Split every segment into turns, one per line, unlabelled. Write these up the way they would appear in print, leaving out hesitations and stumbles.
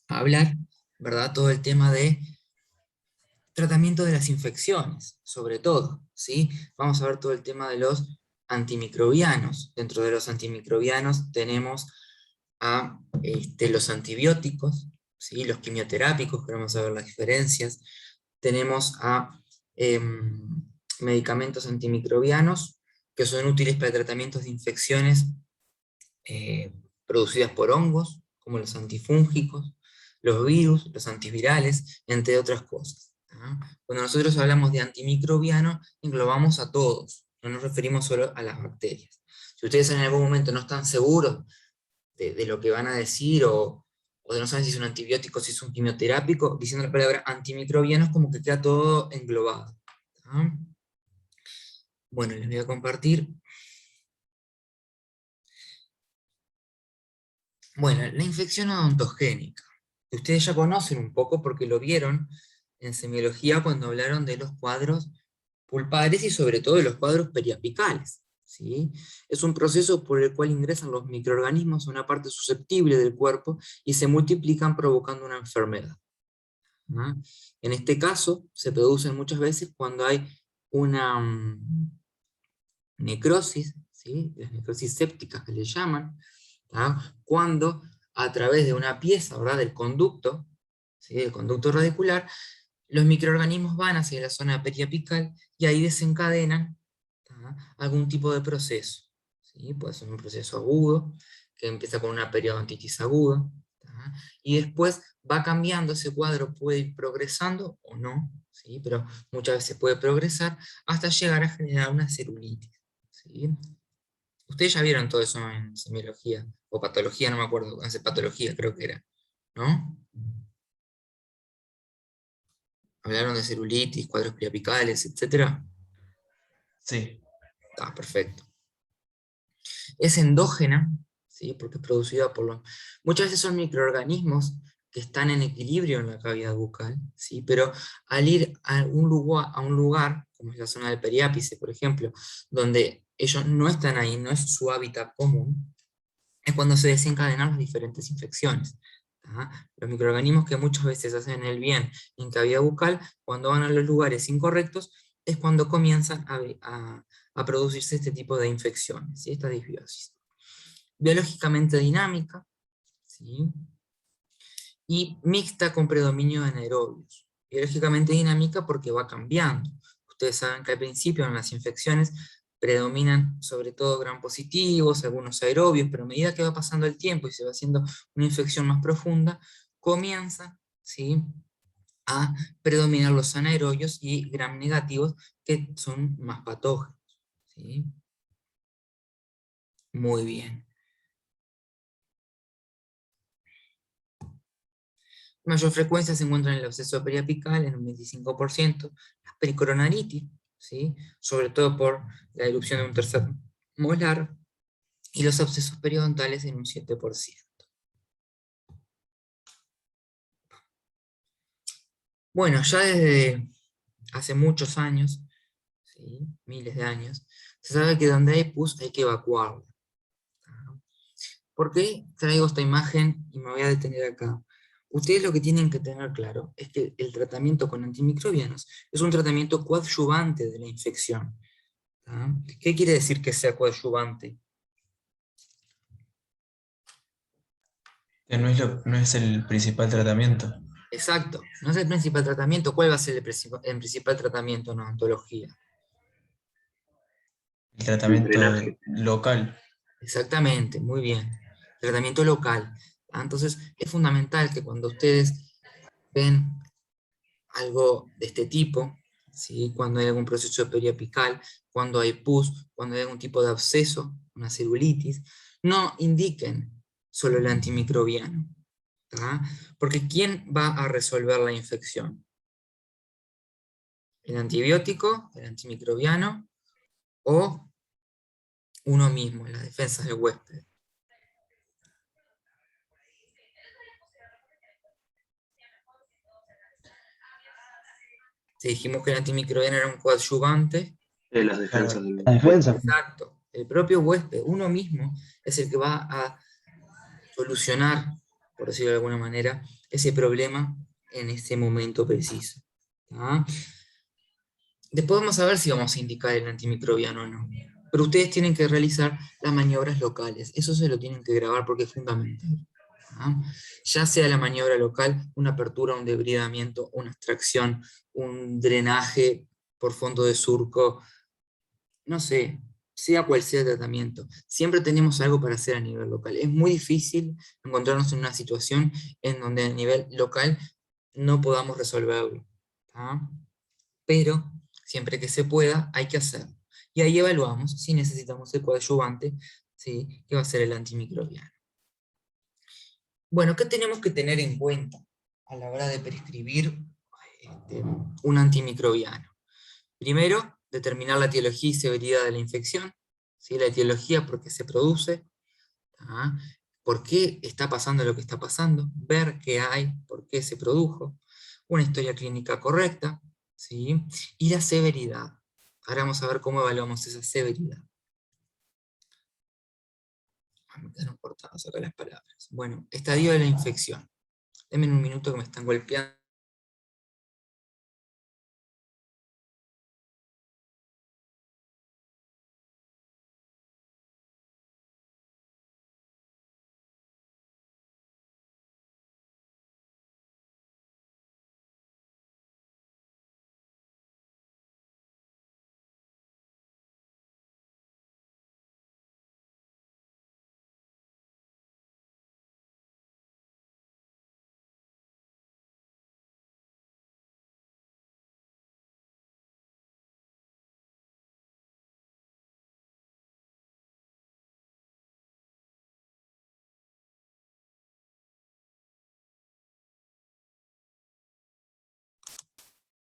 a hablar, ¿verdad? Todo el tema de tratamiento de las infecciones, sobre todo, ¿sí? Vamos a ver todo el tema de los antimicrobianos. Dentro de los antimicrobianos tenemos a los antibióticos, ¿sí? Los quimioterápicos, que vamos a ver las diferencias. Tenemos a medicamentos antimicrobianos, que son útiles para tratamientos de infecciones eh, producidas por hongos, como los antifúngicos, los virus, los antivirales, entre otras cosas. Cuando nosotros hablamos de antimicrobiano, englobamos a todos, no nos referimos solo a las bacterias. Si ustedes en algún momento no están seguros de lo que van a decir, o de no saben si es un antibiótico, si es un quimioterápico, diciendo la palabra antimicrobiano es como que queda todo englobado. Bueno, les voy a compartir. Bueno, la infección odontogénica. Ustedes ya conocen un poco porque lo vieron en semiología cuando hablaron de los cuadros pulpares y sobre todo de los cuadros periapicales. ¿Sí? Es un proceso por el cual ingresan los microorganismos a una parte susceptible del cuerpo y se multiplican provocando una enfermedad. En este caso se producen muchas veces cuando hay una necrosis, ¿sí? Las necrosis sépticas que le llaman, cuando a través de una pieza, ¿verdad?, del conducto, ¿sí?, del conducto radicular, los microorganismos van hacia la zona periapical y ahí desencadenan algún tipo de proceso. ¿Sí? Puede ser un proceso agudo, que empieza con una periodontitis aguda, y después va cambiando, ese cuadro puede ir progresando o no, ¿sí? Pero muchas veces puede progresar hasta llegar a generar una celulitis. ¿Sí? Ustedes ya vieron todo eso en semiología, o patología, no me acuerdo, hace patología creo que era, ¿no? Hablaron de celulitis, cuadros periapicales, etc.
Sí.
Ah, perfecto. Es endógena, ¿sí? Porque es producida por los... Muchas veces son microorganismos que están en equilibrio en la cavidad bucal, ¿sí? Pero al ir a un lugar, como es la zona del periápice, por ejemplo, donde ellos no están ahí, no es su hábitat común, es cuando se desencadenan las diferentes infecciones. Los microorganismos que muchas veces hacen el bien en cavidad bucal, cuando van a los lugares incorrectos, es cuando comienzan a producirse este tipo de infecciones, ¿sí? Esta disbiosis. Biológicamente dinámica, ¿sí? Y mixta con predominio de anaerobios. Biológicamente dinámica porque va cambiando. Ustedes saben que al principio en las infecciones predominan sobre todo gram positivos, algunos aerobios, pero a medida que va pasando el tiempo y se va haciendo una infección más profunda, comienza, ¿sí?, a predominar los anaerobios y gram negativos, que son más patógenos. ¿Sí? Muy bien. Mayor frecuencia se encuentra en el absceso periapical, en un 25%, la pericoronaritis, ¿sí?, sobre todo por la erupción de un tercer molar, y los abscesos periodontales en un 7%. Bueno, ya desde hace muchos años, ¿sí?, miles de años, se sabe que donde hay pus hay que evacuarlo. ¿Por qué traigo esta imagen y me voy a detener acá? Ustedes lo que tienen que tener claro es que el tratamiento con antimicrobianos es un tratamiento coadyuvante de la infección. ¿Qué quiere decir que sea coadyuvante?
Que no es el principal tratamiento.
Exacto, no es el principal tratamiento. ¿Cuál va a ser el principal tratamiento en odontología?
El
El
tratamiento
drenaje.
local.
Exactamente, muy bien. Tratamiento local. Entonces, es fundamental que cuando ustedes ven algo de este tipo, ¿sí?, cuando hay algún proceso periapical, cuando hay pus, cuando hay algún tipo de absceso, una celulitis, no indiquen solo el antimicrobiano. Porque ¿quién va a resolver la infección? ¿El antibiótico, el antimicrobiano o uno mismo, las defensas del huésped? Si dijimos que el antimicrobiano era un coadyuvante,
Las defensas
Claro.
del
La defensa.
huésped.
exacto, el propio huésped, uno mismo, es el que va a solucionar por decirlo de alguna manera, ese problema en ese momento preciso. ¿Tá? Después vamos a ver si vamos a indicar el antimicrobiano o no. Pero ustedes tienen que realizar las maniobras locales. Eso se lo tienen que grabar porque es fundamental. ¿Ah? Ya sea la maniobra local, una apertura, un debridamiento, una extracción, un drenaje por fondo de surco, no sé, sea cual sea el tratamiento, siempre tenemos algo para hacer a nivel local. Es muy difícil encontrarnos en una situación en donde a nivel local no podamos resolverlo. ¿Ah? Pero siempre que se pueda, hay que hacerlo. Y ahí evaluamos si necesitamos el coadyuvante, ¿sí? Que va a ser el antimicrobiano. Bueno, ¿qué tenemos que tener en cuenta a la hora de prescribir un antimicrobiano? Primero, determinar la etiología y severidad de la infección, ¿sí? La etiología, por qué se produce, ¿ah? Por qué está pasando lo que está pasando, ver qué hay, por qué se produjo, una historia clínica correcta, ¿sí? Y la severidad. Ahora vamos a ver cómo evaluamos esa severidad. Me quedaron cortadas acá las palabras. Bueno, estadio de la infección. Denme un minuto que me están golpeando.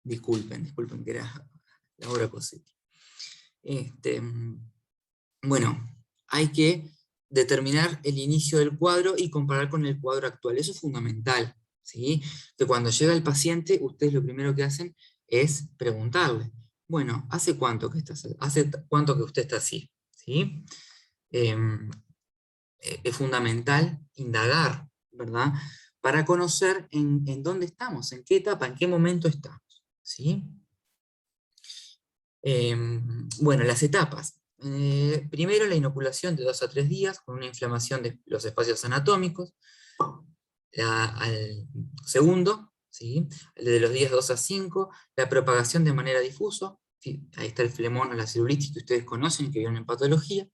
Disculpen que era la hora posible. Bueno, hay que determinar el inicio del cuadro y comparar con el cuadro actual. Eso es fundamental, ¿sí? Que cuando llega el paciente, ustedes lo primero que hacen es preguntarle, bueno, ¿hace cuánto que usted está así? ¿Sí? Em, es fundamental indagar, ¿verdad? Para conocer en dónde estamos, en qué etapa, en qué momento estamos, ¿sí? Bueno, las etapas. Primero, la inoculación de 2 a 3 días con una inflamación de los espacios anatómicos. Al segundo, ¿sí? El de los días 2 a 5, la propagación de manera difusa. ¿Sí? Ahí está el flemón o la celulitis que ustedes conocen, que vieron en patología.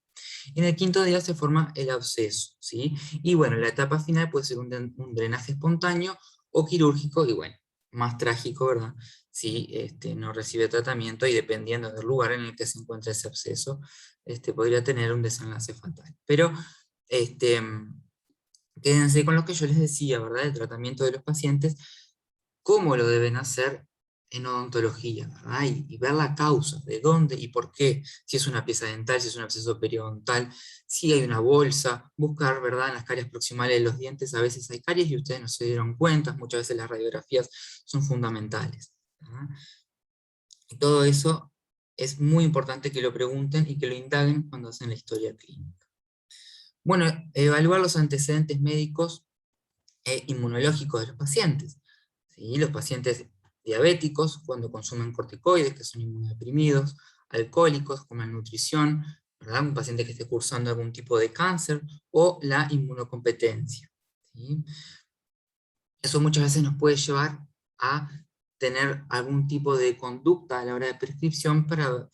Y en el quinto día se forma el absceso, ¿sí? Y bueno, la etapa final puede ser un drenaje espontáneo o quirúrgico, y bueno, más trágico, ¿verdad? Si no recibe tratamiento y dependiendo del lugar en el que se encuentra ese absceso, podría tener un desenlace fatal. Pero quédense con lo que yo les decía, ¿verdad? El tratamiento de los pacientes, cómo lo deben hacer en odontología, ¿verdad? Y ver la causa, de dónde y por qué, si es una pieza dental, si es un absceso periodontal, si hay una bolsa, buscar, ¿verdad? En las caries proximales de los dientes a veces hay caries y ustedes no se dieron cuenta, muchas veces las radiografías son fundamentales, ¿verdad? Y todo eso es muy importante que lo pregunten y que lo indaguen cuando hacen la historia clínica. Bueno, evaluar los antecedentes médicos e inmunológicos de los pacientes. ¿Sí? Los pacientes diabéticos, cuando consumen corticoides, que son inmunodeprimidos, alcohólicos, con malnutrición, ¿verdad? Un paciente que esté cursando algún tipo de cáncer, o la inmunocompetencia. ¿Sí? Eso muchas veces nos puede llevar a tener algún tipo de conducta a la hora de prescripción para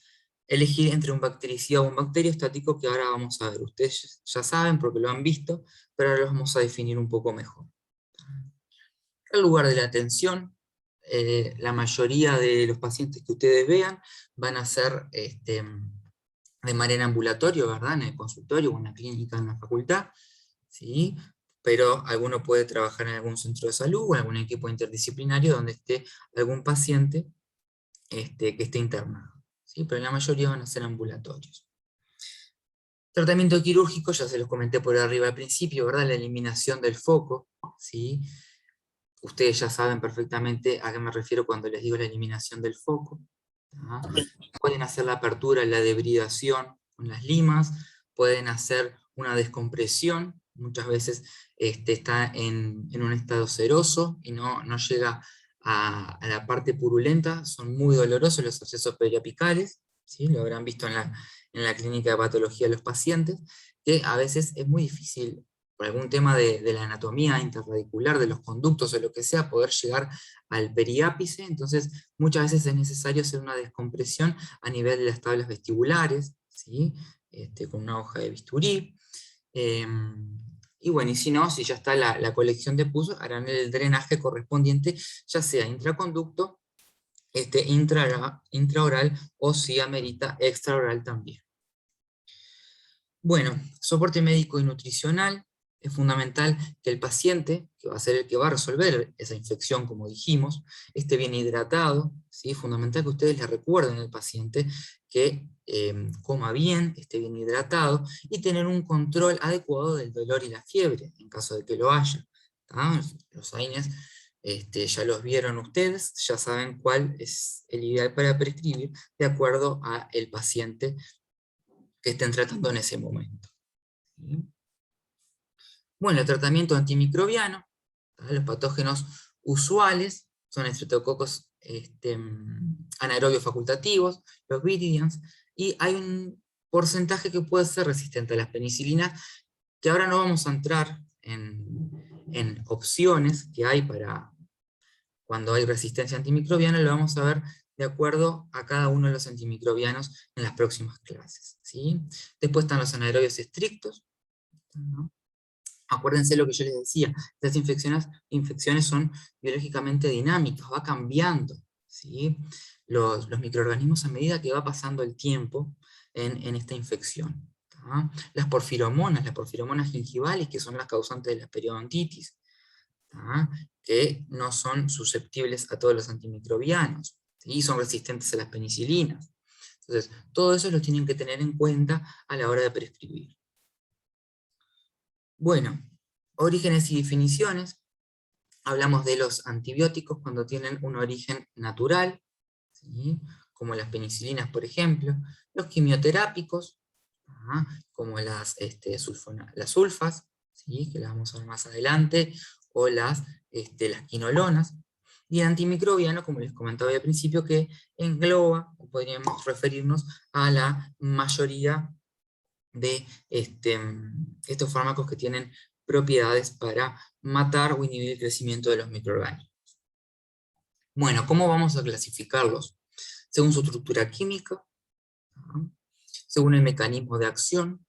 elegir entre un bactericida o un bacteriostático, que ahora vamos a ver. Ustedes ya saben porque lo han visto, pero ahora lo vamos a definir un poco mejor. El lugar de la atención, la mayoría de los pacientes que ustedes vean van a ser de manera ambulatoria, ¿verdad? En el consultorio o en la clínica en la facultad, ¿sí? Pero alguno puede trabajar en algún centro de salud o en algún equipo interdisciplinario donde esté algún paciente que esté internado, ¿sí? Pero la mayoría van a ser ambulatorios. Tratamiento quirúrgico, ya se los comenté por arriba al principio, ¿verdad? La eliminación del foco, ¿sí? Ustedes ya saben perfectamente a qué me refiero cuando les digo la eliminación del foco. ¿Ah? Pueden hacer la apertura, la debridación con las limas, pueden hacer una descompresión, muchas veces está en un estado seroso y no llega a la parte purulenta, son muy dolorosos los abscesos periapicales, ¿sí? Lo habrán visto en la clínica de patología de los pacientes, que a veces es muy difícil, por algún tema de la anatomía interradicular, de los conductos o lo que sea, poder llegar al periápice, entonces muchas veces es necesario hacer una descompresión a nivel de las tablas vestibulares, ¿sí? Con una hoja de bisturí. Y bueno, y si no, si ya está la colección de pus, harán el drenaje correspondiente, ya sea intraconducto, intraoral, o si amerita extraoral también. Bueno, soporte médico y nutricional. Es fundamental que el paciente, que va a ser el que va a resolver esa infección, como dijimos, esté bien hidratado, ¿sí? Es fundamental que ustedes le recuerden al paciente que coma bien, esté bien hidratado, y tener un control adecuado del dolor y la fiebre, en caso de que lo haya. ¿Tá? Los AINES ya los vieron ustedes, ya saben cuál es el ideal para prescribir de acuerdo al paciente que estén tratando en ese momento. ¿Sí? Bueno, el tratamiento antimicrobiano, los patógenos usuales son estreptococos anaerobios facultativos, los viridians, y hay un porcentaje que puede ser resistente a las penicilinas, que ahora no vamos a entrar en opciones que hay para cuando hay resistencia antimicrobiana, lo vamos a ver de acuerdo a cada uno de los antimicrobianos en las próximas clases. ¿Sí? Después están los anaerobios estrictos, ¿no? Acuérdense lo que yo les decía, estas infecciones son biológicamente dinámicas, va cambiando, ¿sí? Los microorganismos a medida que va pasando el tiempo en esta infección. ¿Tá? Las porfiromonas gingivales, que son las causantes de la periodontitis, ¿tá? Que no son susceptibles a todos los antimicrobianos, ¿sí? Son resistentes a las penicilinas. Entonces, todo eso lo tienen que tener en cuenta a la hora de prescribir. Bueno, orígenes y definiciones. Hablamos de los antibióticos cuando tienen un origen natural, ¿sí? Como las penicilinas, por ejemplo. Los quimioterápicos, como las sulfas, ¿sí? Que las vamos a ver más adelante, o las quinolonas. Y el antimicrobiano, como les comentaba al principio, que engloba, o podríamos referirnos a la mayoría de estos fármacos que tienen propiedades para matar o inhibir el crecimiento de los microorganismos. Bueno, ¿cómo vamos a clasificarlos? Según su estructura química, según el mecanismo de acción,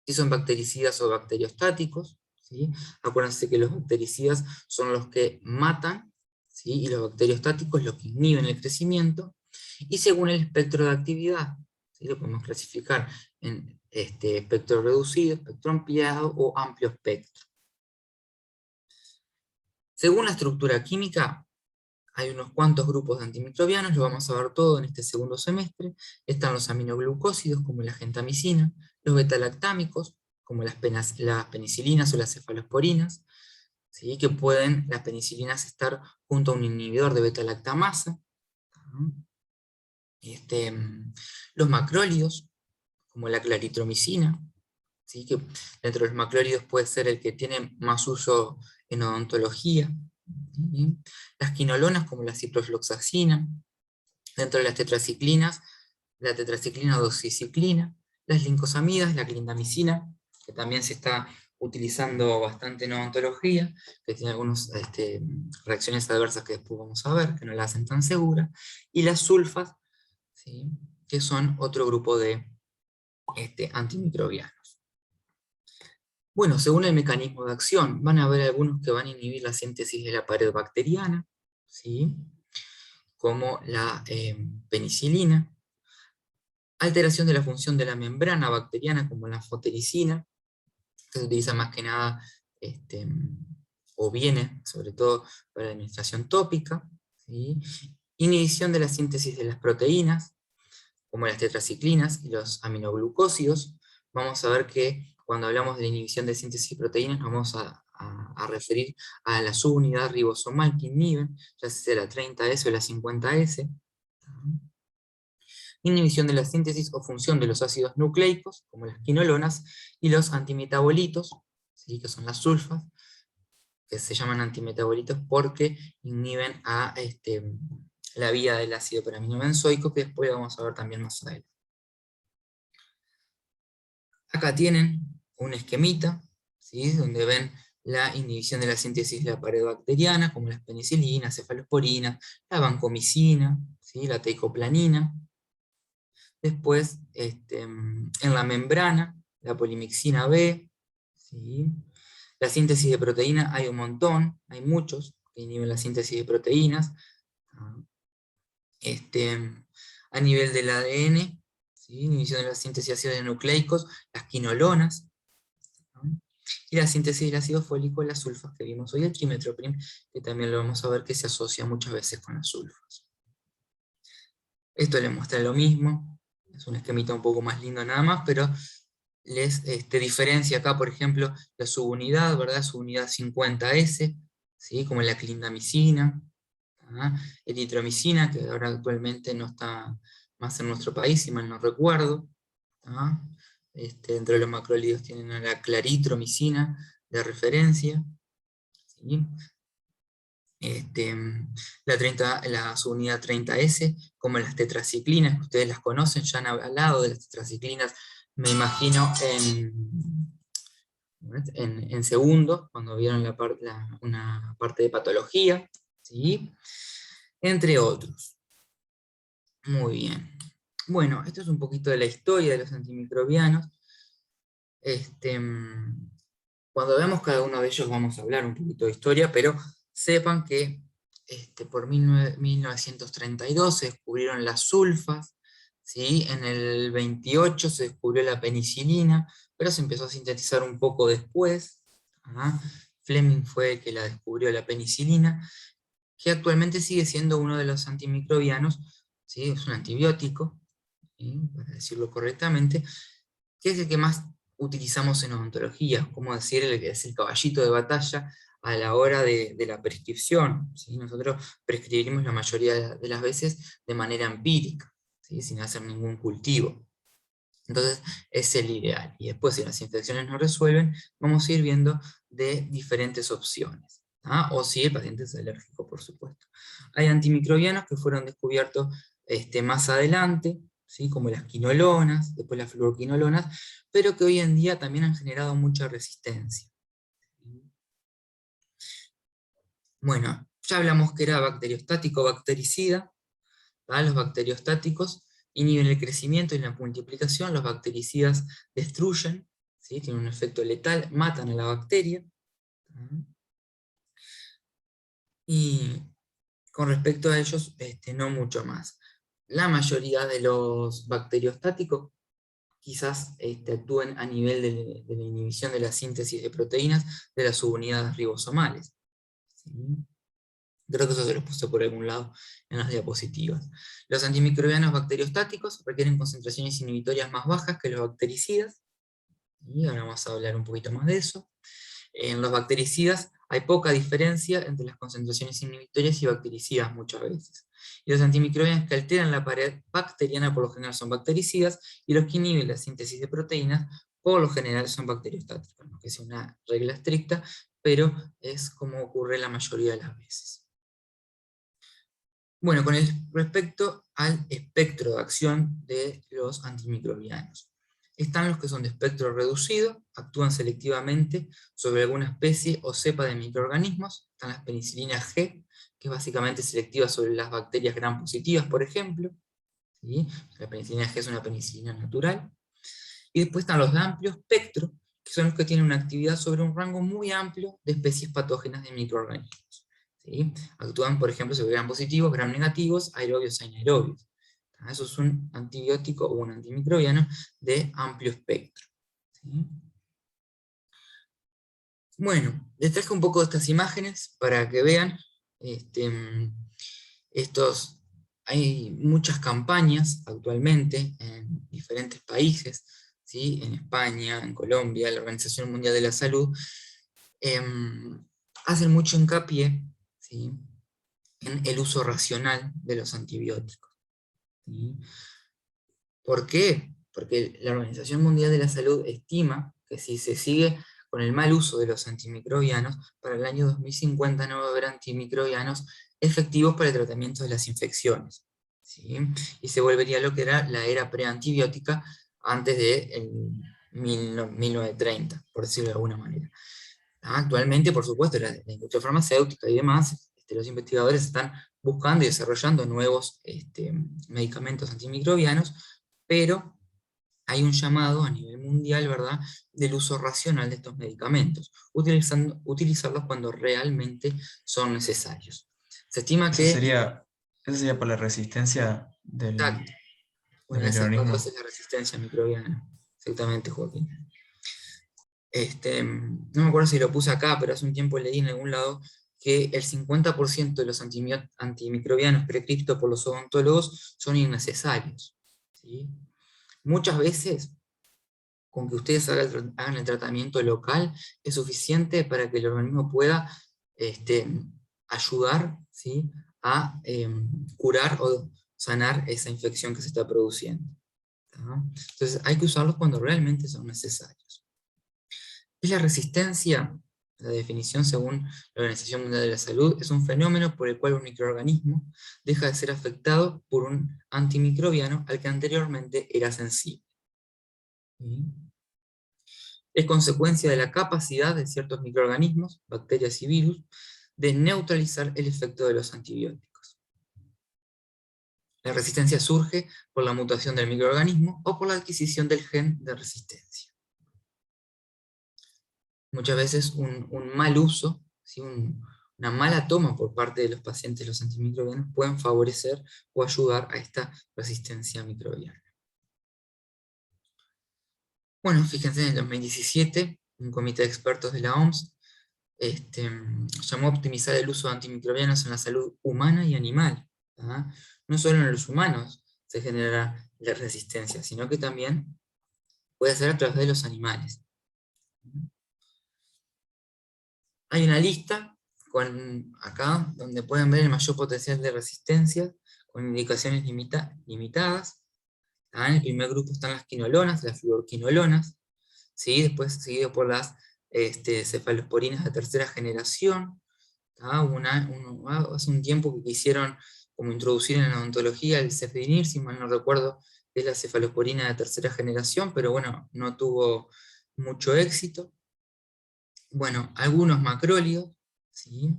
si son bactericidas o bacteriostáticos, ¿sí? Acuérdense que los bactericidas son los que matan, ¿sí? Y los bacteriostáticos los que inhiben el crecimiento, y según el espectro de actividad, ¿sí? Lo podemos clasificar en espectro reducido, espectro ampliado o amplio espectro. Según la estructura química, hay unos cuantos grupos de antimicrobianos, lo vamos a ver todo en este segundo semestre. Están los aminoglucósidos, como la gentamicina, los betalactámicos, como las penicilinas o las cefalosporinas, ¿sí? Que pueden las penicilinas estar junto a un inhibidor de beta-lactamasa. Los macrólidos, como la claritromicina, ¿sí? Que dentro de los macrólidos puede ser el que tiene más uso en odontología. ¿Sí? Las quinolonas, como la ciprofloxacina. Dentro de las tetraciclinas, la tetraciclina doxiciclina. Las lincosamidas, la clindamicina, que también se está utilizando bastante en odontología, que tiene algunas reacciones adversas que después vamos a ver, que no la hacen tan segura. Y las sulfas, ¿sí? Que son otro grupo de antimicrobianos. Bueno, según el mecanismo de acción, van a haber algunos que van a inhibir la síntesis de la pared bacteriana, ¿sí? Como la penicilina, alteración de la función de la membrana bacteriana, como la fotericina, que se utiliza más que nada, o viene sobre todo para la administración tópica, ¿sí? Inhibición de la síntesis de las proteínas, como las tetraciclinas y los aminoglucósidos. Vamos a ver que cuando hablamos de la inhibición de síntesis de proteínas, nos vamos a referir a la subunidad ribosomal que inhiben, ya sea la 30S o la 50S. Inhibición de la síntesis o función de los ácidos nucleicos, como las quinolonas, y los antimetabolitos, ¿sí? Que son las sulfas, que se llaman antimetabolitos porque inhiben la vía del ácido peraminobenzoico, que después lo vamos a ver también más adelante. Acá tienen un esquemita, ¿sí? Donde ven la inhibición de la síntesis de la pared bacteriana, como las penicilinas, cefalosporinas, la vancomicina, ¿sí? La teicoplanina. Después, en la membrana, la polimixina B, ¿sí? La síntesis de proteína hay un montón, hay muchos que inhiben la síntesis de proteínas. A nivel del ADN, ¿sí? Inhibición de la síntesis de ácidos nucleicos, las quinolonas, ¿no? Y la síntesis del ácido fólico, las sulfas que vimos hoy, el trimetoprim, que también lo vamos a ver que se asocia muchas veces con las sulfas. Esto les muestra lo mismo, es un esquemita un poco más lindo nada más, pero les diferencia acá, por ejemplo, la subunidad, ¿verdad? Subunidad 50S, ¿sí? Como la clindamicina, eritromicina, que ahora actualmente no está más en nuestro país, si mal no recuerdo. Dentro de los macrólidos tienen a la claritromicina de referencia, ¿sí? La subunidad 30S, como las tetraciclinas, que ustedes las conocen, ya han hablado de las tetraciclinas, me imagino, en segundo, cuando vieron una parte de patología, ¿sí? Entre otros. Muy bien. Bueno, esto es un poquito de la historia de los antimicrobianos. Cuando veamos cada uno de ellos vamos a hablar un poquito de historia, pero sepan que por 1932 se descubrieron las sulfas, ¿sí? En el 28 se descubrió la penicilina, pero se empezó a sintetizar un poco después. Fleming fue el que la descubrió, la penicilina, que actualmente sigue siendo uno de los antimicrobianos, ¿sí? Es un antibiótico, ¿sí? Para decirlo correctamente, que es el que más utilizamos en odontología, como decir, el que es el caballito de batalla a la hora de la prescripción, ¿sí? Nosotros prescribimos la mayoría de las veces de manera empírica, ¿sí? Sin hacer ningún cultivo. Entonces es el ideal. Y después, si las infecciones no resuelven, vamos a ir viendo de diferentes opciones. O si el paciente es alérgico, por supuesto. Hay antimicrobianos que fueron descubiertos más adelante, ¿sí? Como las quinolonas, después las fluoroquinolonas, pero que hoy en día también han generado mucha resistencia. Bueno, ya hablamos que era bacteriostático bactericida. Los bacteriostáticos inhiben el crecimiento y la multiplicación, los bactericidas destruyen, ¿sí? Tienen un efecto letal, matan a la bacteria. Y con respecto a ellos, no mucho más. La mayoría de los bacteriostáticos quizás actúen a nivel de la inhibición de la síntesis de proteínas de las subunidades ribosomales, ¿sí? Creo que eso se los puse por algún lado en las diapositivas. Los antimicrobianos bacteriostáticos requieren concentraciones inhibitorias más bajas que los bactericidas, y ahora vamos a hablar un poquito más de eso. En los bactericidas hay poca diferencia entre las concentraciones inhibitorias y bactericidas muchas veces. Y los antimicrobianos que alteran la pared bacteriana por lo general son bactericidas, y los que inhiben la síntesis de proteínas por lo general son bacteriostáticos. No que sea una regla estricta, pero es como ocurre la mayoría de las veces. Bueno, con respecto al espectro de acción de los antimicrobianos. Están los que son de espectro reducido, actúan selectivamente sobre alguna especie o cepa de microorganismos. Están las penicilinas G, que es básicamente selectiva sobre las bacterias gram positivas, por ejemplo. ¿Sí? La penicilina G es una penicilina natural. Y después están los de amplio espectro, que son los que tienen una actividad sobre un rango muy amplio de especies patógenas de microorganismos. ¿Sí? Actúan, por ejemplo, sobre gram positivos, gram negativos, aerobios e anaerobios. Eso es un antibiótico o un antimicrobiano de amplio espectro. ¿Sí? Bueno, les traje un poco de estas imágenes para que vean. Hay muchas campañas actualmente en diferentes países, ¿sí? En España, en Colombia, la Organización Mundial de la Salud, hacen mucho hincapié, ¿sí? En el uso racional de los antibióticos. ¿Sí? ¿Por qué? Porque la Organización Mundial de la Salud estima que si se sigue con el mal uso de los antimicrobianos, para el año 2050 no va a haber antimicrobianos efectivos para el tratamiento de las infecciones, ¿sí? Y se volvería lo que era la era preantibiótica antes de 1930, por decirlo de alguna manera. Actualmente, por supuesto, la industria farmacéutica y demás, los investigadores están buscando y desarrollando nuevos medicamentos antimicrobianos, pero hay un llamado a nivel mundial, ¿verdad?, del uso racional de estos medicamentos, utilizarlos cuando realmente son necesarios. Se estima
Eso
que...
sería por la resistencia
Exacto.
del
Una de esas causas
microorganismo.
es la resistencia microbiana. Exactamente, Joaquín. No me acuerdo si lo puse acá, pero hace un tiempo leí en algún lado que el 50% de los antimicrobianos prescritos por los odontólogos son innecesarios, ¿sí? Muchas veces, con que ustedes hagan el tratamiento local, es suficiente para que el organismo pueda ayudar, ¿sí?, a curar o sanar esa infección que se está produciendo, ¿tá? Entonces hay que usarlos cuando realmente son necesarios. ¿Qué es la resistencia? La definición según la Organización Mundial de la Salud es un fenómeno por el cual un microorganismo deja de ser afectado por un antimicrobiano al que anteriormente era sensible. ¿Sí? Es consecuencia de la capacidad de ciertos microorganismos, bacterias y virus, de neutralizar el efecto de los antibióticos. La resistencia surge por la mutación del microorganismo o por la adquisición del gen de resistencia. Muchas veces un mal uso, ¿sí?, una mala toma por parte de los pacientes de los antimicrobianos pueden favorecer o ayudar a esta resistencia microbiana. Bueno, fíjense, en el 2017, un comité de expertos de la OMS llamó a optimizar el uso de antimicrobianos en la salud humana y animal, ¿tá? No solo en los humanos se genera la resistencia, sino que también puede ser a través de los animales. Hay una lista acá donde pueden ver el mayor potencial de resistencia con indicaciones limitadas. En el primer grupo están las quinolonas, las fluorquinolonas, ¿sí? Después seguido por las cefalosporinas de tercera generación. Hace un tiempo que quisieron como introducir en la odontología el cefdinir, si mal no recuerdo, es la cefalosporina de tercera generación, pero bueno, no tuvo mucho éxito. Bueno, algunos macrólidos, ¿sí?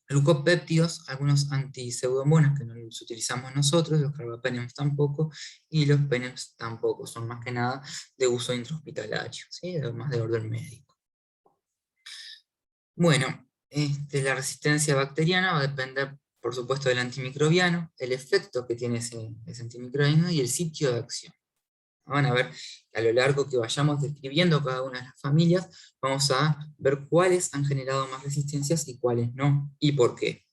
Glucopéptidos, algunos antipseudomonas que no los utilizamos nosotros, los carbapenems tampoco, y los penems tampoco, son más que nada de uso intrahospitalario, ¿sí?, más de orden médico. Bueno, la resistencia bacteriana va a depender, por supuesto, del antimicrobiano, el efecto que tiene ese antimicrobiano y el sitio de acción. Van a ver, a lo largo que vayamos describiendo cada una de las familias, vamos a ver cuáles han generado más resistencias y cuáles no, y por qué.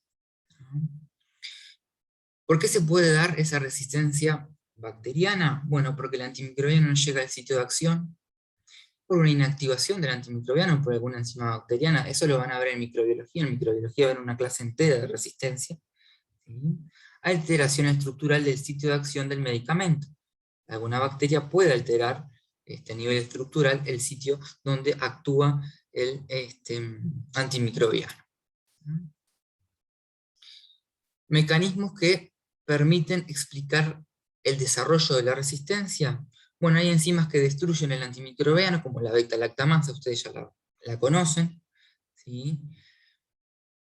¿Por qué se puede dar esa resistencia bacteriana? Bueno, porque el antimicrobiano no llega al sitio de acción, por una inactivación del antimicrobiano, por alguna enzima bacteriana. Eso lo van a ver en microbiología. En microbiología van a ver una clase entera de resistencia, ¿sí? Alteración estructural del sitio de acción del medicamento. Alguna bacteria puede alterar a nivel estructural el sitio donde actúa el antimicrobiano. Mecanismos que permiten explicar el desarrollo de la resistencia. Bueno, hay enzimas que destruyen el antimicrobiano, como la beta-lactamasa, ustedes ya la conocen, ¿sí?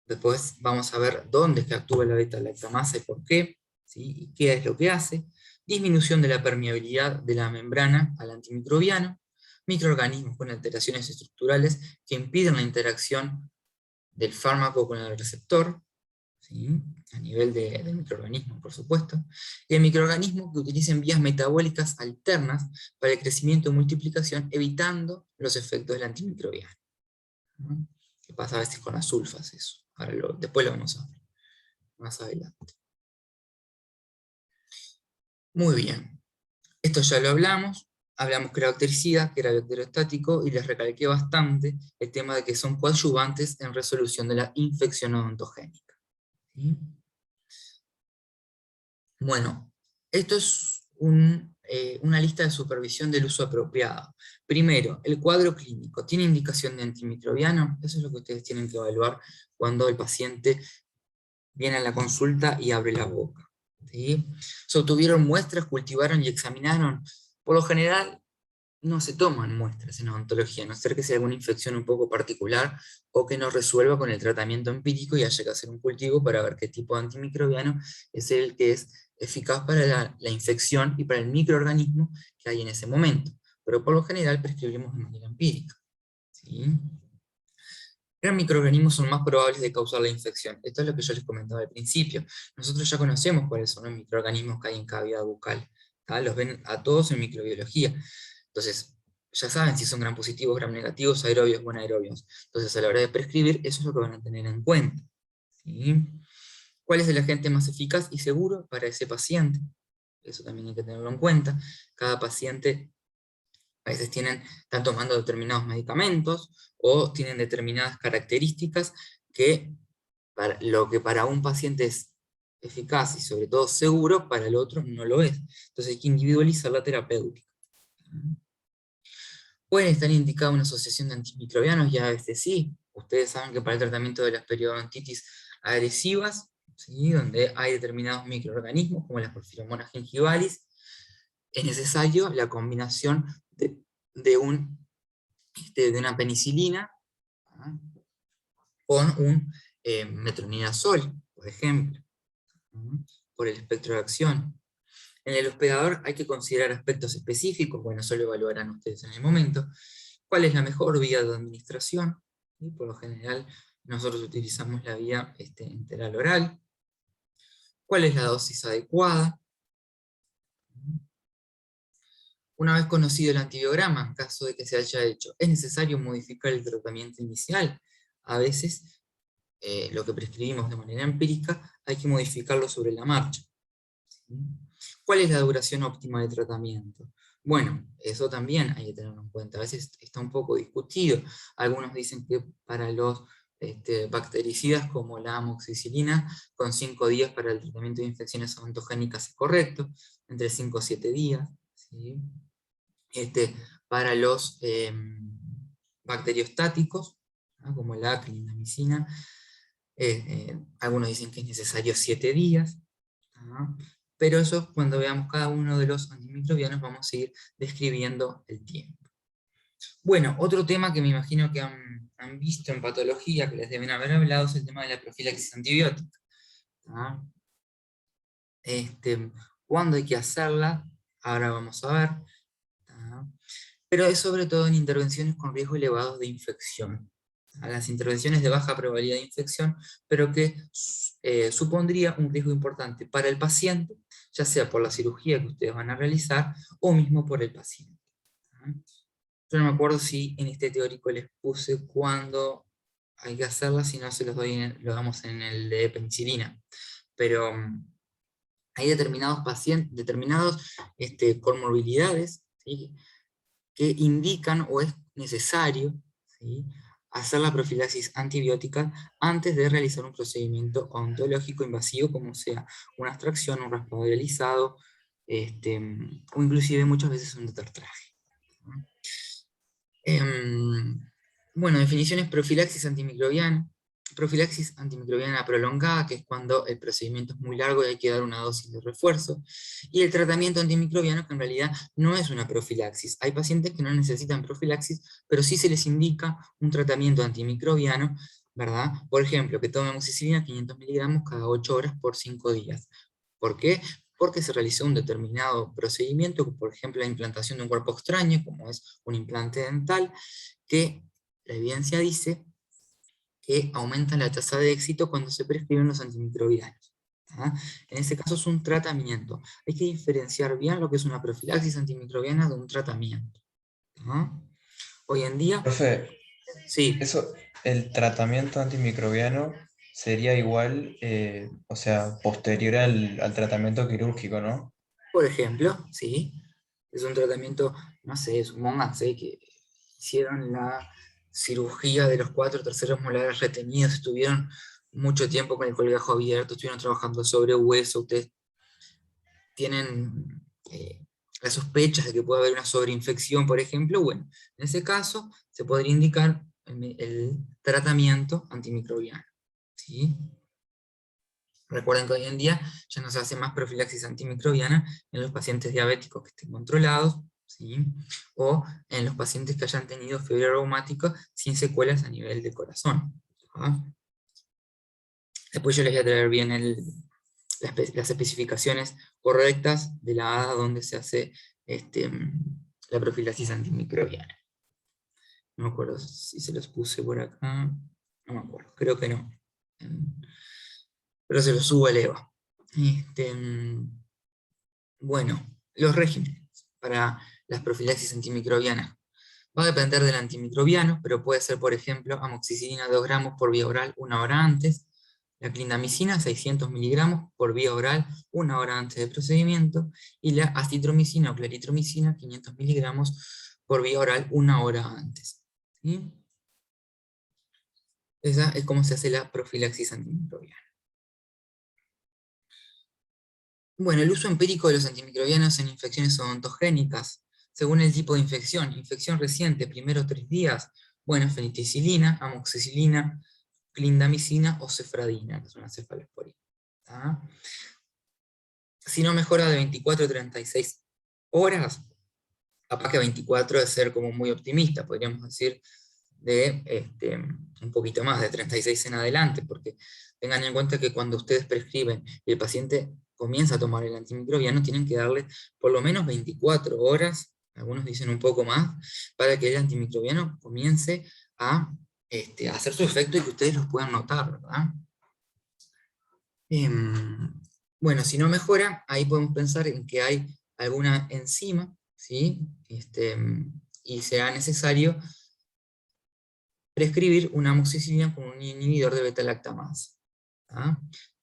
Después vamos a ver dónde es que actúa la beta-lactamasa y por qué, ¿sí?, y qué es lo que hace. Disminución de la permeabilidad de la membrana al antimicrobiano, microorganismos con alteraciones estructurales que impiden la interacción del fármaco con el receptor, ¿sí?, a nivel de microorganismos, por supuesto, y el microorganismo que utilicen vías metabólicas alternas para el crecimiento y multiplicación, evitando los efectos del antimicrobiano. ¿No? ¿Qué pasa a veces con las sulfas eso? Después lo vamos a ver más adelante. Muy bien. Esto ya lo hablamos que era bactericida, que era bacteriostático, y les recalqué bastante el tema de que son coadyuvantes en resolución de la infección odontogénica. ¿Sí? Bueno, esto es un una lista de supervisión del uso apropiado. Primero, el cuadro clínico. ¿Tiene indicación de antimicrobiano? Eso es lo que ustedes tienen que evaluar cuando el paciente viene a la consulta y abre la boca. ¿Sí? Se obtuvieron muestras, cultivaron y examinaron. Por lo general, no se toman muestras en odontología, a no ser que sea alguna infección un poco particular o que no resuelva con el tratamiento empírico y haya que hacer un cultivo para ver qué tipo de antimicrobiano es el que es eficaz para la infección y para el microorganismo que hay en ese momento. Pero por lo general prescribimos de manera empírica. ¿Sí? ¿Qué microorganismos son más probables de causar la infección? Esto es lo que yo les comentaba al principio. Nosotros ya conocemos cuáles son los microorganismos que hay en cavidad bucal. ¿Tá? Los ven a todos en microbiología. Entonces, ya saben si son gram positivos, gram negativos, aerobios o anaerobios. Entonces, a la hora de prescribir, eso es lo que van a tener en cuenta. ¿Sí? ¿Cuál es el agente más eficaz y seguro para ese paciente? Eso también hay que tenerlo en cuenta. Cada paciente a veces están tomando determinados medicamentos o tienen determinadas características que lo que para un paciente es eficaz y sobre todo seguro, para el otro no lo es. Entonces hay que individualizar la terapéutica. ¿Pueden estar indicada una asociación de antimicrobianos? Y a veces sí. Ustedes saben que para el tratamiento de las periodontitis agresivas, ¿sí? Donde hay determinados microorganismos, como las Porphyromonas gingivalis, es necesario la combinación de una penicilina, ¿ah? Con un metronidazol, por ejemplo, por el espectro de acción. En el hospedador hay que considerar aspectos específicos, bueno, eso lo evaluarán ustedes en el momento. ¿Cuál es la mejor vía de administración? Y por lo general, nosotros utilizamos la vía enteral oral. ¿Cuál es la dosis adecuada? Una vez conocido el antibiograma, en caso de que se haya hecho, ¿es necesario modificar el tratamiento inicial? A veces, lo que prescribimos de manera empírica, hay que modificarlo sobre la marcha. ¿Sí? ¿Cuál es la duración óptima de tratamiento? Bueno, eso también hay que tenerlo en cuenta. A veces está un poco discutido. Algunos dicen que para los bactericidas como la amoxicilina, con 5 días para el tratamiento de infecciones odontogénicas es correcto, entre 5 o 7 días. ¿Sí? Para los bacteriostáticos, ¿no? Como la clindamicina, algunos dicen que es necesario 7 días, ¿no? Pero eso, cuando veamos cada uno de los antimicrobianos, vamos a ir describiendo el tiempo. Bueno, otro tema que me imagino que han visto en patología, que les deben haber hablado, es el tema de la profilaxis antibiótica. ¿No? ¿Cuándo hay que hacerla? Ahora vamos a ver. ¿No? Pero es sobre todo en intervenciones con riesgo elevados de infección. A las intervenciones de baja probabilidad de infección, pero que supondría un riesgo importante para el paciente, ya sea por la cirugía que ustedes van a realizar, o mismo por el paciente. Yo no me acuerdo si en este teórico les puse cuándo hay que hacerla, si no se los doy, lo damos en el de penicilina. Pero hay determinados pacientes, comorbilidades, ¿sí? Que indican o es necesario, ¿sí? hacer la profilaxis antibiótica antes de realizar un procedimiento odontológico invasivo, como sea una extracción, un raspado realizado, o inclusive muchas veces un detartraje. ¿No? Bueno, definiciones: profilaxis antimicrobiana. Profilaxis antimicrobiana prolongada, que es cuando el procedimiento es muy largo y hay que dar una dosis de refuerzo. Y el tratamiento antimicrobiano, que en realidad no es una profilaxis. Hay pacientes que no necesitan profilaxis, pero sí se les indica un tratamiento antimicrobiano, ¿verdad? Por ejemplo, que tomen amoxicilina 500 miligramos cada 8 horas por 5 días. ¿Por qué? Porque se realizó un determinado procedimiento, por ejemplo la implantación de un cuerpo extraño, como es un implante dental, que la evidencia dice que aumenta la tasa de éxito cuando se prescriben los antimicrobianos. ¿Ah? En ese caso es un tratamiento. Hay que diferenciar bien lo que es una profilaxis antimicrobiana de un tratamiento. ¿Ah? Hoy en día,
Profe,
sí,
eso, el tratamiento antimicrobiano sería igual, o sea, posterior al tratamiento quirúrgico, ¿no?
por ejemplo, sí, es un tratamiento, no sé, supónganse que hicieron la cirugía de los 4 terceros molares retenidos, estuvieron mucho tiempo con el colgajo abierto, estuvieron trabajando sobre hueso, ustedes tienen las sospechas de que puede haber una sobreinfección, por ejemplo, bueno, en ese caso se podría indicar el tratamiento antimicrobiano, ¿sí? Recuerden que hoy en día ya no se hace más profilaxis antimicrobiana en los pacientes diabéticos que estén controlados, ¿sí? O en los pacientes que hayan tenido fiebre reumática sin secuelas a nivel de corazón. ¿Ah? Después yo les voy a traer bien las especificaciones correctas de la ADA donde se hace la profilaxis antimicrobiana. No me acuerdo si se los puse por acá, no me acuerdo, creo que no. Pero se los subo a Eva. Bueno, los regímenes para las profilaxis antimicrobianas. Va a depender del antimicrobiano, pero puede ser, por ejemplo, amoxicilina 2 gramos por vía oral 1 hora antes, la clindamicina 600 miligramos por vía oral 1 hora antes del procedimiento, y la acitromicina o claritromicina 500 miligramos por vía oral 1 hora antes. ¿Sí? Esa es como se hace la profilaxis antimicrobiana. Bueno, el uso empírico de los antimicrobianos en infecciones odontogénicas, según el tipo de infección reciente, primeros 3 días, bueno, feniticilina, amoxicilina, clindamicina o cefradina, que es una cefalosporina. ¿Tá? Si no mejora de 24 a 36 horas, capaz que 24 es ser como muy optimista, podríamos decir de un poquito más, de 36 en adelante, porque tengan en cuenta que cuando ustedes prescriben y el paciente comienza a tomar el antimicrobiano, tienen que darle por lo menos 24 horas, algunos dicen un poco más, para que el antimicrobiano comience a hacer su efecto y que ustedes los puedan notar, ¿verdad? Bueno, si no mejora, ahí podemos pensar en que hay alguna enzima, ¿sí? Y será necesario prescribir una amoxicilina con un inhibidor de beta-lactamasa, ¿tá?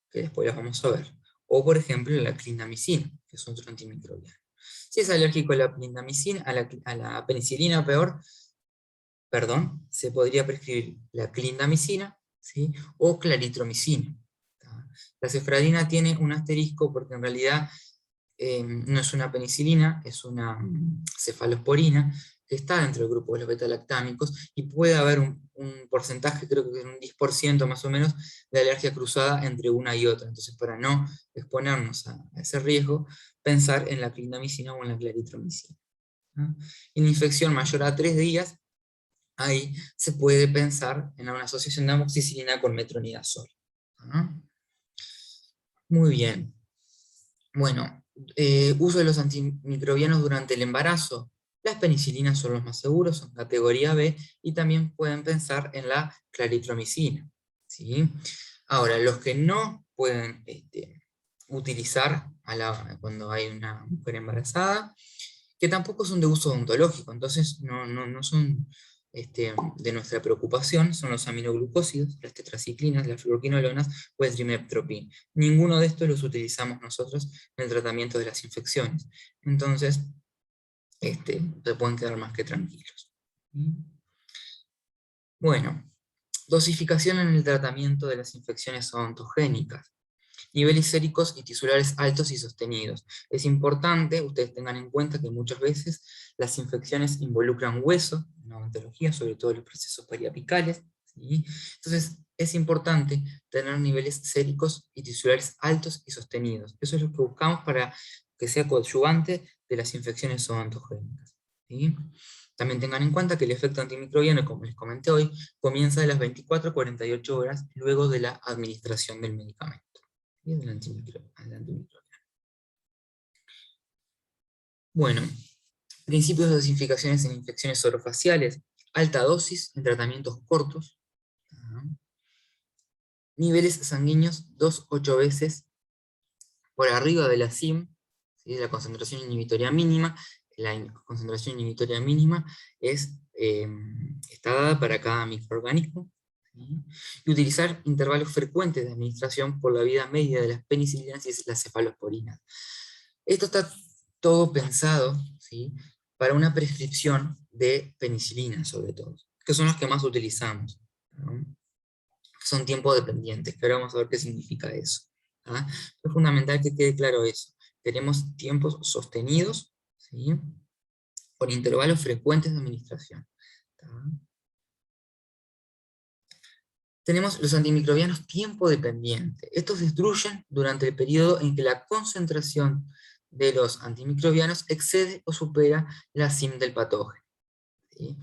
Que después las vamos a ver. O, por ejemplo, la clindamicina, que es otro antimicrobiano. Si es alérgico a la clindamicina, a la penicilina, se podría prescribir la clindamicina, ¿sí? O claritromicina. ¿Tá? La cefradina tiene un asterisco porque en realidad no es una penicilina, es una cefalosporina, que está dentro del grupo de los beta-lactámicos, y puede haber un porcentaje, creo que es un 10% más o menos, de alergia cruzada entre una y otra. Entonces, para no exponernos a ese riesgo, pensar en la clindamicina o en la claritromicina. ¿No? En infección mayor a 3 días, ahí se puede pensar en una asociación de amoxicilina con metronidazol. ¿No? Muy bien. Bueno, uso de los antimicrobianos durante el embarazo. Las penicilinas son los más seguros, son categoría B, y también pueden pensar en la claritromicina, ¿sí? Ahora, los que no pueden utilizar cuando hay una mujer embarazada, que tampoco son de uso odontológico, entonces no son de nuestra preocupación, son los aminoglucósidos, las tetraciclinas, las fluoroquinolonas o el trimeptopin. Ninguno de estos los utilizamos nosotros en el tratamiento de las infecciones. Entonces, se pueden quedar más que tranquilos. Bueno, dosificación en el tratamiento de las infecciones odontogénicas. Niveles séricos y tisulares altos y sostenidos. Es importante, ustedes tengan en cuenta que muchas veces las infecciones involucran hueso, en la odontología, sobre todo los procesos periapicales, ¿sí? Entonces es importante tener niveles séricos y tisulares altos y sostenidos. Eso es lo que buscamos para que sea coadyuvante de las infecciones odontogénicas, ¿sí? También tengan en cuenta que el efecto antimicrobiano, como les comenté hoy, comienza de las 24 a 48 horas luego de la administración del medicamento. Y del antimicrobiano. Bueno, principios de dosificaciones en infecciones orofaciales, alta dosis en tratamientos cortos, niveles sanguíneos 2-8 veces por arriba de la CIM, ¿sí? De la concentración inhibitoria mínima. La concentración inhibitoria mínima está dada para cada microorganismo, ¿sí? Y utilizar intervalos frecuentes de administración por la vida media de las penicilinas y las cefalosporinas. Esto está todo pensado, ¿sí? Para una prescripción de penicilina, sobre todo, que son los que más utilizamos, ¿no? Son tiempo dependientes, que ahora vamos a ver qué significa eso. ¿Ah? Es fundamental que quede claro eso. Tenemos tiempos sostenidos, ¿sí? Con intervalos frecuentes de administración. ¿Tá? Tenemos los antimicrobianos tiempo dependiente. Estos destruyen durante el periodo en que la concentración de los antimicrobianos excede o supera la CIM del patógeno. ¿Sí?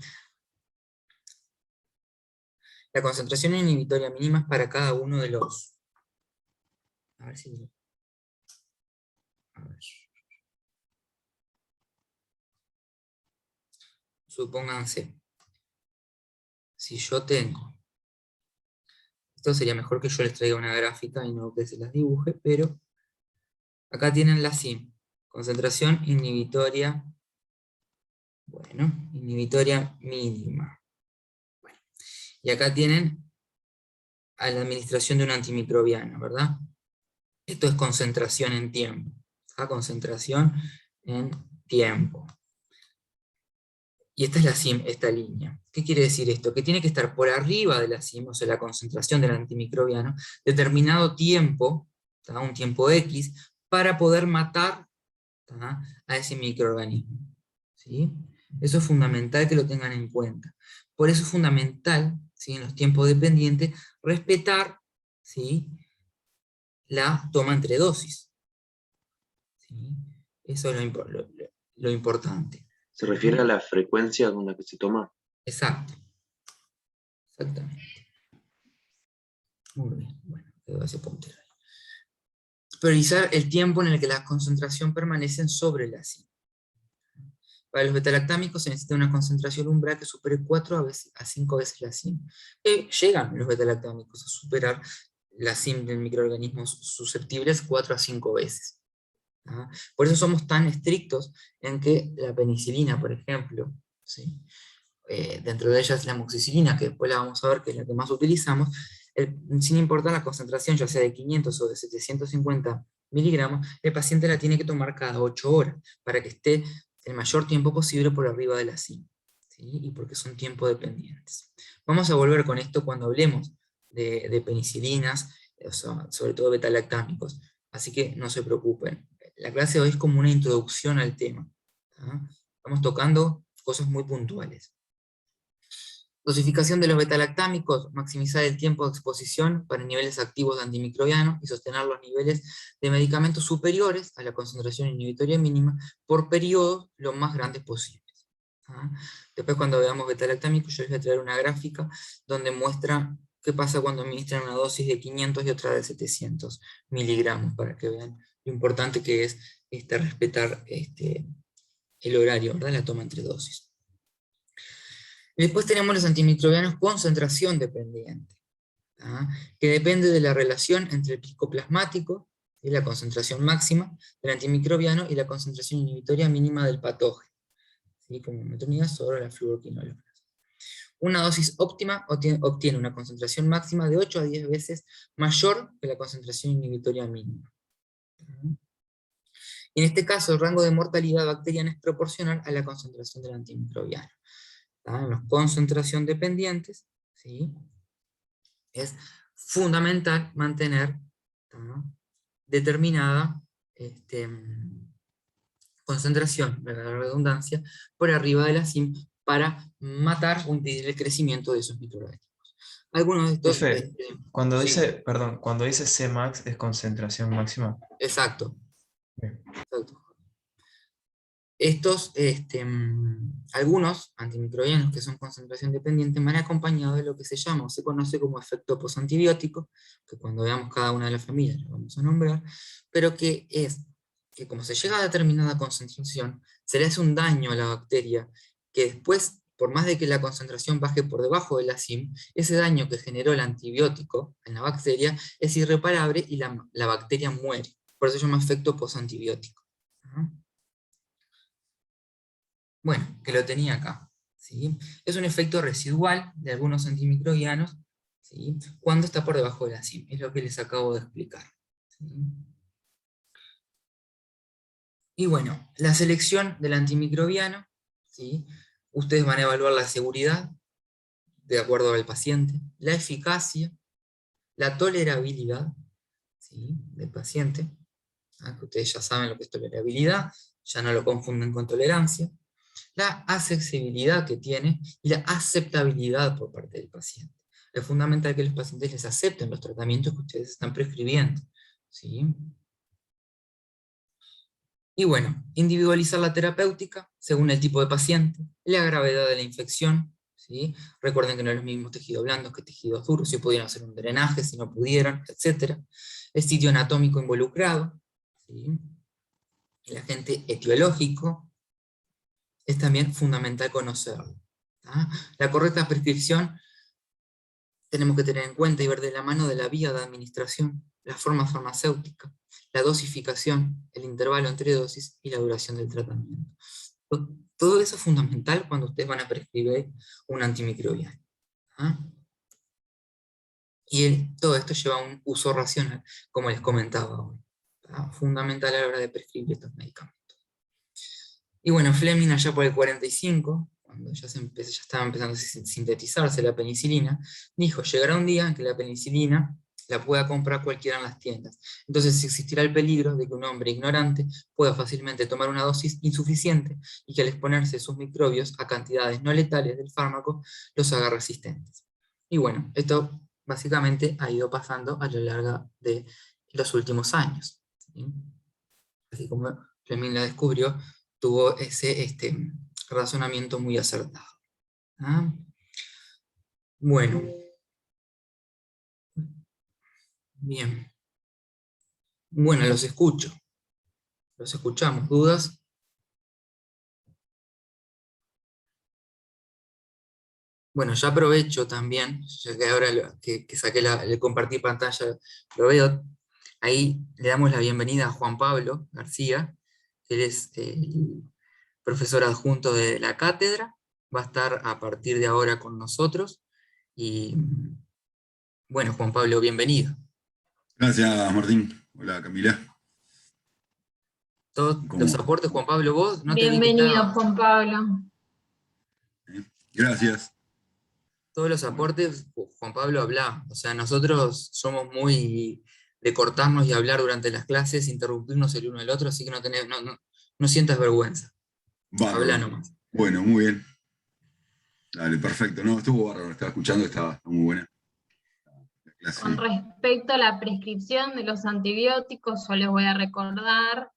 La concentración inhibitoria mínima es para cada uno de los... A ver si... A ver. Supónganse, si yo tengo... Esto sería mejor que yo les traiga una gráfica y no que se las dibuje, pero acá tienen la CIM, concentración inhibitoria, bueno, inhibitoria mínima. Bueno, y acá tienen a la administración de un antimicrobiano, ¿verdad? Esto es concentración en tiempo. Concentración en tiempo. Y esta es la CIM, esta línea. ¿Qué quiere decir esto? Que tiene que estar por arriba de la CIM, o sea, la concentración del antimicrobiano, determinado tiempo, ¿tá? Un tiempo X, para poder matar, ¿tá? A ese microorganismo. ¿Sí? Eso es fundamental que lo tengan en cuenta. Por eso es fundamental, ¿sí? En los tiempos dependientes, respetar, ¿sí? La toma entre dosis. ¿Sí? Eso es lo importante.
¿Se refiere a la frecuencia con la que se toma?
Exacto. Exactamente. Muy bien. Bueno, quedó ese puntero ahí. Priorizar el tiempo en el que la concentración permanece sobre la CIM. Para los betalactámicos se necesita una concentración umbral que supere 4 a 5 veces la CIM. Llegan los betalactámicos a superar la CIM de microorganismos susceptibles 4 a 5 veces. ¿Ah? Por eso somos tan estrictos en que la penicilina, por ejemplo, ¿sí? Dentro de ellas la amoxicilina, que después la vamos a ver que es la que más utilizamos, sin importar la concentración, ya sea de 500 o de 750 miligramos, el paciente la tiene que tomar cada 8 horas, para que esté el mayor tiempo posible por arriba de la CIM, ¿sí? Y porque son tiempo dependientes. Vamos a volver con esto cuando hablemos de penicilinas, o sea, sobre todo betalactámicos, así que no se preocupen. La clase de hoy es como una introducción al tema. ¿Tá? Estamos tocando cosas muy puntuales. Dosificación de los betalactámicos, maximizar el tiempo de exposición para niveles activos de antimicrobianos y sostener los niveles de medicamentos superiores a la concentración inhibitoria mínima por periodos lo más grandes posibles. ¿Ah? Después cuando veamos betalactámicos yo les voy a traer una gráfica donde muestra qué pasa cuando administran una dosis de 500 y otra de 700 miligramos, para que vean lo importante que es respetar el horario, ¿verdad? La toma entre dosis. Y después tenemos los antimicrobianos concentración dependiente, ¿tá? Que depende de la relación entre el pico plasmático, y la concentración máxima del antimicrobiano, y la concentración inhibitoria mínima del patógeno, ¿sí? Como metronidazol sobre la fluoroquinolonas. Una dosis óptima obtiene una concentración máxima de 8 a 10 veces mayor que la concentración inhibitoria mínima. Y en este caso, el rango de mortalidad bacteriana es proporcional a la concentración del antimicrobiano. En los concentración dependientes, ¿sí? Es fundamental mantener, ¿tá? Determinada concentración, de la redundancia, por arriba de la CIM para matar o impedir el crecimiento de esos microorganismos. Algunos de estos...
Profe,
sí,
cuando dice Cmax es concentración máxima.
exacto.
Bien.
Exacto. Estos, algunos antimicrobianos que son concentración dependiente van acompañados de lo que se llama o se conoce como efecto posantibiótico, que cuando veamos cada una de las familias lo vamos a nombrar, pero que es que como se llega a determinada concentración, se le hace un daño a la bacteria, que después, por más de que la concentración baje por debajo de la CIM, ese daño que generó el antibiótico en la bacteria es irreparable y la bacteria muere. Por eso se llama efecto posantibiótico. ¿Ah? Bueno, que lo tenía acá, ¿sí? Es un efecto residual de algunos antimicrobianos, ¿sí? Cuando está por debajo de la CIM, es lo que les acabo de explicar, ¿sí? Y bueno, la selección del antimicrobiano, ¿sí? Ustedes van a evaluar la seguridad, de acuerdo al paciente, la eficacia, la tolerabilidad, ¿sí? Del paciente, que ustedes ya saben lo que es tolerabilidad, ya no lo confunden con tolerancia, la accesibilidad que tiene y la aceptabilidad por parte del paciente. Es fundamental que los pacientes les acepten los tratamientos que ustedes están prescribiendo, ¿sí? Y bueno, individualizar la terapéutica según el tipo de paciente, la gravedad de la infección, ¿sí? Recuerden que no es lo mismo tejido blando que tejidos duros, si pudieron hacer un drenaje, si no pudieron, etc. El sitio anatómico involucrado, ¿sí? El agente etiológico, es también fundamental conocerlo. ¿tá? La correcta prescripción tenemos que tener en cuenta y ver de la mano de la vía de administración, la forma farmacéutica, la dosificación, el intervalo entre dosis y la duración del tratamiento. Todo eso es fundamental cuando ustedes van a prescribir un antimicrobiano. ¿ah? Y todo esto lleva a un uso racional, como les comentaba hoy. Fundamental a la hora de prescribir estos medicamentos. Y bueno, Fleming allá por el 45, cuando ya estaba empezando a sintetizarse la penicilina, dijo, llegará un día en que la penicilina la pueda comprar cualquiera en las tiendas. Entonces existirá el peligro de que un hombre ignorante pueda fácilmente tomar una dosis insuficiente y que al exponerse sus microbios a cantidades no letales del fármaco, los haga resistentes. Y bueno, esto básicamente ha ido pasando a lo largo de los últimos años. ¿sí? Así como Fleming la descubrió, tuvo ese razonamiento muy acertado. ¿ah? Bueno, bien. Bueno, los escucho. Los escuchamos. ¿Dudas? Bueno, ya aprovecho también, ya que ahora que saqué el compartir pantalla, lo veo. Ahí le damos la bienvenida a Juan Pablo García. Él es el profesor adjunto de la cátedra. Va a estar a partir de ahora con nosotros. Y bueno, Juan Pablo, bienvenido.
Gracias, Martín. Hola, Camila.
Todos los
¿Cómo?
aportes, Juan Pablo, vos no te vi que
Bienvenido,
estabas.
Juan Pablo.
Gracias.
Todos los aportes, Juan Pablo, habla. O sea, nosotros somos muy de cortarnos y hablar durante las clases, interrumpirnos el uno del otro, así que no sientas vergüenza. Habla
Bárbaro.
nomás.
Bueno, muy bien. Dale, perfecto. No, estuvo bárbaro, estaba escuchando, estaba muy buena la clase.
Con respecto a la prescripción de los antibióticos, yo les voy a recordar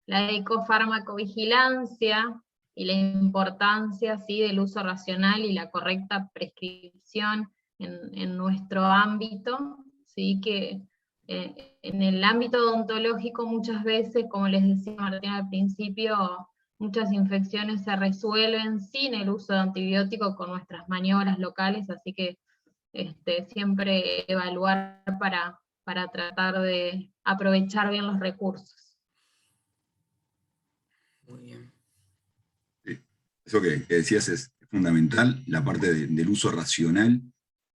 la ecofarmacovigilancia y la importancia ¿sí? del uso racional y la correcta prescripción en nuestro ámbito, ¿sí? que en el ámbito odontológico muchas veces, como les decía Martín al principio, muchas infecciones se resuelven sin el uso de antibiótico con nuestras maniobras locales, así que siempre evaluar para tratar de aprovechar bien los recursos.
Muy bien.
Eso que decías es fundamental, la parte del uso racional,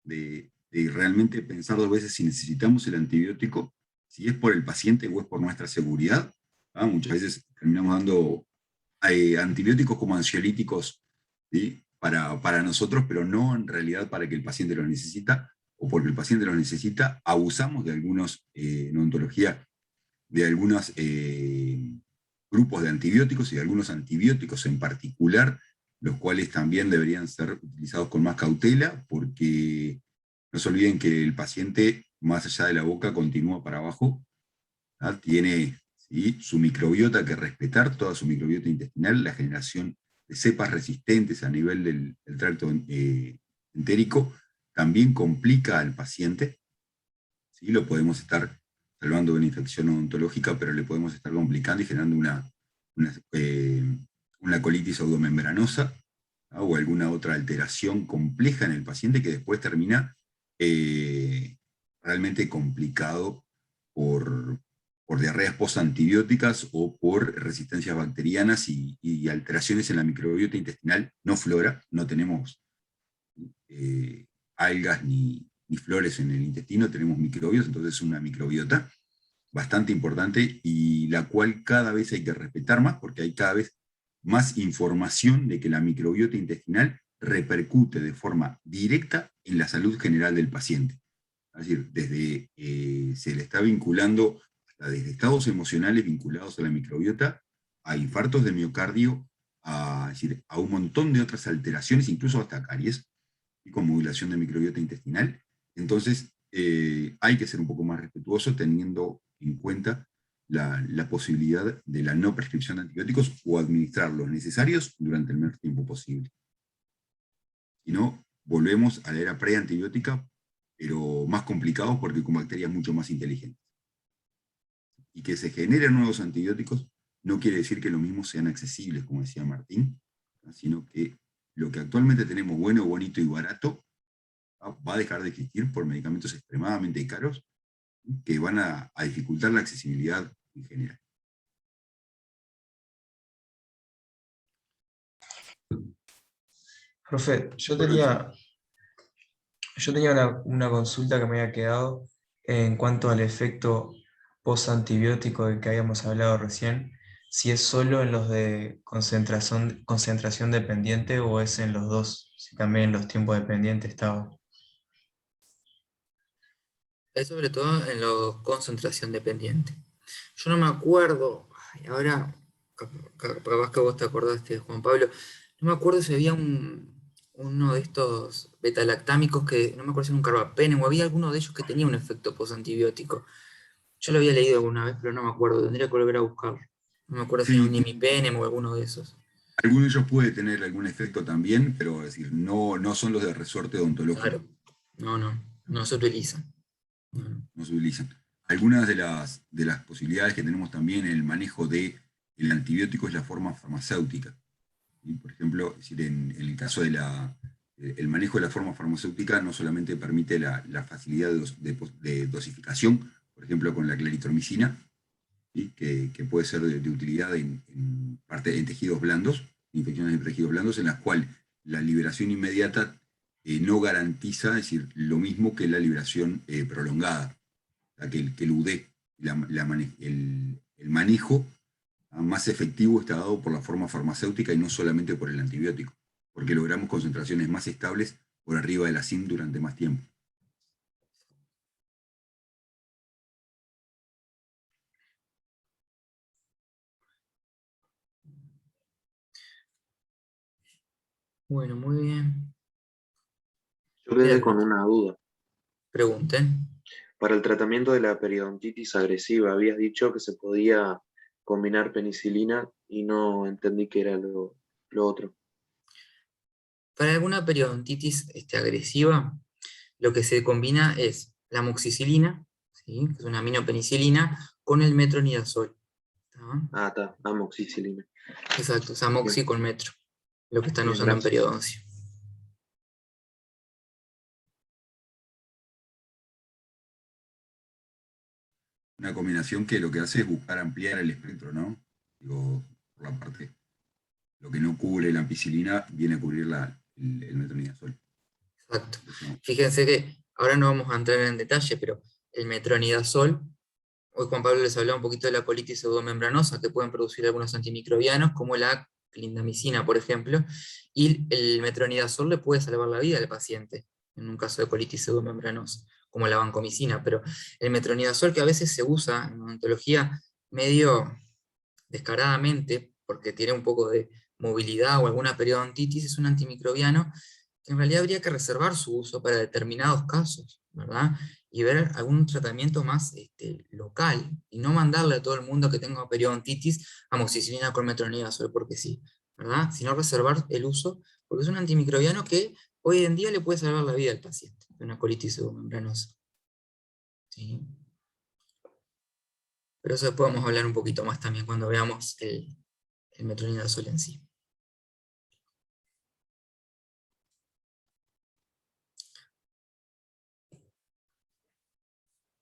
de realmente pensar dos veces si necesitamos el antibiótico, si es por el paciente o es por nuestra seguridad. Muchas veces terminamos dando antibióticos como ansiolíticos, ¿sí? para nosotros, pero no en realidad para que el paciente lo necesita, o porque el paciente lo necesita, abusamos de algunos, en odontología, de algunos grupos de antibióticos y de algunos antibióticos en particular, los cuales también deberían ser utilizados con más cautela, porque no se olviden que el paciente, más allá de la boca, continúa para abajo, tiene ¿sí? su microbiota que respetar, toda su microbiota intestinal, la generación de cepas resistentes a nivel del tracto entérico, también complica al paciente. ¿sí? Lo podemos estar salvando de una infección odontológica, pero le podemos estar complicando y generando una colitis pseudomembranosa, o alguna otra alteración compleja en el paciente que después termina realmente complicado por diarreas postantibióticas o por resistencias bacterianas y alteraciones en la microbiota intestinal no flora. No tenemos algas ni flores en el intestino, tenemos microbios, entonces es una microbiota bastante importante y la cual cada vez hay que respetar más porque hay cada vez más información de que la microbiota intestinal repercute de forma directa en la salud general del paciente. Es decir, desde se le está vinculando, hasta desde estados emocionales vinculados a la microbiota, a infartos de miocardio, es decir, a un montón de otras alteraciones, incluso hasta caries, y con modulación de microbiota intestinal. Entonces, hay que ser un poco más respetuoso teniendo en cuenta la posibilidad de la no prescripción de antibióticos o administrar los necesarios durante el menor tiempo posible. Si no, volvemos a la era preantibiótica, pero más complicado porque con bacterias mucho más inteligentes. Y que se generen nuevos antibióticos no quiere decir que lo mismo sean accesibles, como decía Martín, ¿no? Sino que lo que actualmente tenemos bueno, bonito y barato va a dejar de existir por medicamentos extremadamente caros que van a dificultar la accesibilidad en general.
Profe, yo tenía una consulta que me había quedado en cuanto al efecto post-antibiótico del que habíamos hablado recién, si es solo en los de concentración dependiente o es en los dos, si también en los tiempos dependientes estaba.
Es sobre todo en la concentración dependiente. Yo no me acuerdo, ay, ahora capaz que vos te acordaste, Juan Pablo, no me acuerdo si había uno de estos betalactámicos que, no me acuerdo si era un carbapenem o había alguno de ellos que tenía un efecto posantibiótico. Yo lo había leído alguna vez, pero no me acuerdo, tendría que volver a buscarlo. No me acuerdo si era un
Sí,
imipenem o alguno de esos.
alguno de ellos puede tener algún efecto también, pero es decir, no son los de resorte odontológico.
Claro, no se utilizan.
No se utilizan. Algunas de las posibilidades que tenemos también en el manejo del antibiótico es la forma farmacéutica. ¿Sí? Por ejemplo, es decir, en el caso el manejo de la forma farmacéutica no solamente permite la facilidad de dosificación, por ejemplo, con la claritromicina, ¿sí? que puede ser de utilidad en tejidos blandos, infecciones de tejidos blandos, en las cuales la liberación inmediata no garantiza, es decir, lo mismo que la liberación prolongada, o sea, que el UD, el manejo más efectivo está dado por la forma farmacéutica y no solamente por el antibiótico, porque logramos concentraciones más estables por arriba de la CIM durante más tiempo.
Bueno, muy bien.
Yo quedé
Bien,
con una duda.
pregunten.
Para el tratamiento de la periodontitis agresiva, habías dicho que se podía combinar penicilina y no entendí qué era lo otro.
Para alguna periodontitis agresiva, lo que se combina es la amoxicilina, ¿sí? Que es una aminopenicilina, con el metronidazol. ¿Tá?
Ah, está, amoxicilina.
Exacto, es amoxi
Bien,
con metro, lo que están
bien,
usando en
gracias.
periodoncia.
Una combinación que lo que hace es buscar ampliar el espectro, ¿no? Digo, por la parte, lo que no cubre la ampicilina viene a cubrir el metronidazol.
Exacto.
Eso.
Fíjense que ahora no vamos a entrar en detalle, pero el metronidazol, hoy Juan Pablo les hablaba un poquito de la colitis pseudomembranosa que pueden producir algunos antimicrobianos, como la clindamicina, por ejemplo, y el metronidazol le puede salvar la vida al paciente, en un caso de colitis pseudomembranosa, como la vancomicina, pero el metronidazol que a veces se usa en odontología medio descaradamente, porque tiene un poco de movilidad o alguna periodontitis, es un antimicrobiano que en realidad habría que reservar su uso para determinados casos, ¿verdad? Y ver algún tratamiento más local, y no mandarle a todo el mundo que tenga periodontitis amoxicilina con metronidazol porque sí, ¿verdad? Sino reservar el uso, porque es un antimicrobiano que hoy en día le puede salvar la vida al paciente de una colitis pseudomembranosa. ¿Sí? Pero eso después vamos a hablar un poquito más también cuando veamos el metronidazol en sí.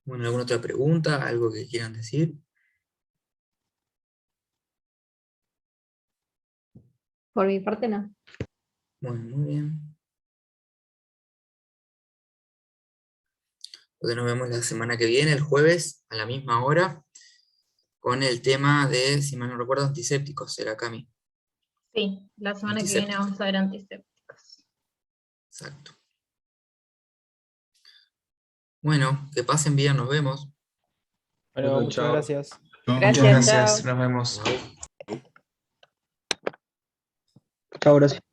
Bueno, ¿alguna otra pregunta? ¿Algo que quieran decir?
Por mi parte no.
Bueno, muy bien. Entonces nos vemos la semana que viene, el jueves, a la misma hora, con el tema de, si mal no recuerdo, antisépticos. ¿Será, Cami?
Sí, la semana que viene
Antisépticos.
vamos a ver antisépticos.
Exacto. Bueno, que pasen bien, nos vemos.
Bueno,
Bueno,
muchas
chao.
gracias.
Chao.
Muchas
Gracias,
gracias,
chao.
nos vemos.
Chau.
Chao, gracias.